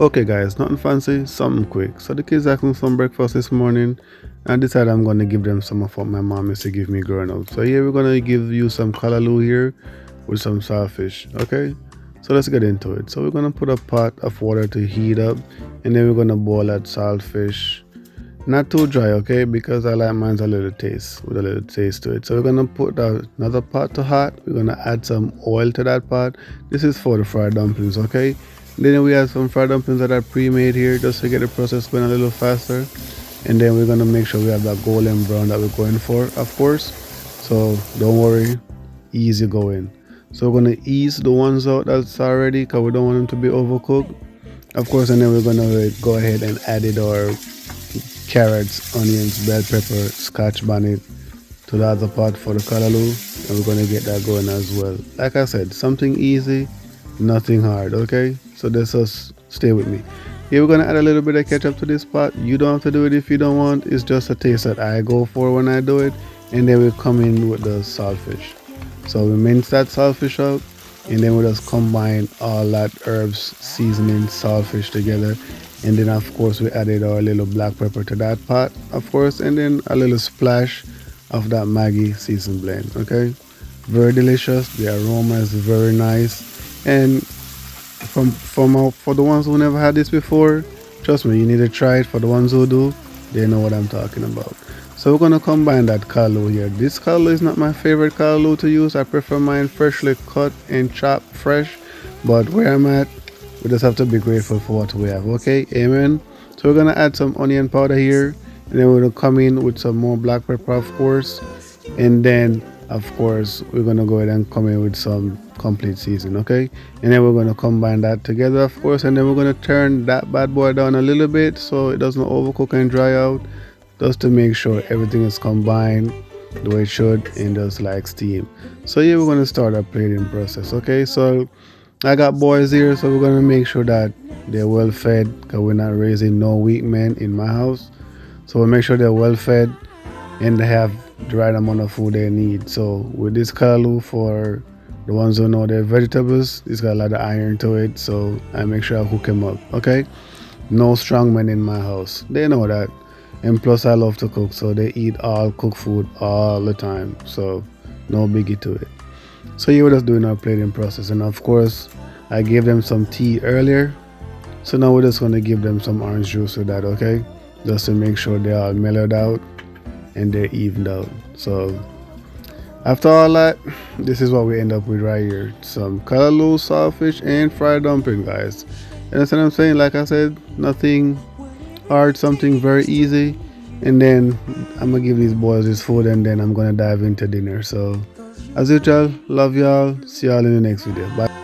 Okay guys, nothing fancy, something quick. So the kids are cooking some breakfast this morning and I decided I'm gonna give them some of what my mom used to give me growing up. So here we're gonna give you some callaloo here with some saltfish. Okay? So let's get into it. So we're gonna put a pot of water to heat up and then we're gonna boil that saltfish. Not too dry, okay? Because I like mine's a little taste with a little taste to it. So we're gonna put another pot to hot. We're gonna add some oil to that pot. This is for the fried dumplings, okay? Then we have some fried dumplings that are pre-made here just to get the process going a little faster. And then we're gonna make sure we have that golden brown that we're going for, of course. So don't worry, easy going. So we're gonna ease the ones out that's already because we don't want them to be overcooked. Of course, and then we're gonna go ahead and add it our carrots, onions, bell pepper, scotch bonnet to the other pot for the callaloo, and we're gonna get that going as well. Like I said, something easy, nothing hard. Okay, so just stay with me. Here we're gonna add a little bit of ketchup to this pot. You don't have to do it if you don't want. It's just a taste that I go for when I do it, and then we come in with the saltfish. So we mince that saltfish out, and then we just combine all that herbs, seasoning, saltfish together, and then of course we added our little black pepper to that pot, of course, and then a little splash of that Maggi season blend. Okay, very delicious. The aroma is very nice, and for the ones who never had this before, trust me, you need to try it. For the ones who do, they know what I'm talking about. So we're gonna combine that callaloo here. This callaloo is not my favorite callaloo to use. I prefer mine freshly cut and chopped fresh. But where I'm at, we just have to be grateful for what we have. Okay, amen. So we're gonna add some onion powder here, and then we're gonna come in with some more black pepper, of course, and then of course we're gonna go ahead and come in with some complete season. Okay, and then we're gonna combine that together, of course, and then we're gonna turn that bad boy down a little bit so it doesn't overcook and dry out, just to make sure everything is combined the way it should and just like steam. So here we're gonna start our plating process. Okay, so I got boys here, so we're gonna make sure that they're well fed because we're not raising no weak men in my house. So we'll make sure they're well fed and they have the right amount of food they need. So with this callaloo, for the ones who know they're vegetables, it's got a lot of iron to it, so I make sure I hook them up. Okay, no strong men in my house, they know that. And plus I love to cook, so they eat all cooked food all the time, so no biggie to it. So you were just doing our plating process, and of course I gave them some tea earlier, so now we're just going to give them some orange juice with that. Okay, just to make sure they're all mellowed out and they're evened out. So after all that, this is what we end up with right here: some callaloo, saltfish, and fried dumpling, guys. You understand what I'm saying? Like I said, nothing hard, something very easy. And then I'm gonna give these boys this food, and then I'm gonna dive into dinner. So as usual, love y'all, see y'all in the next video. Bye.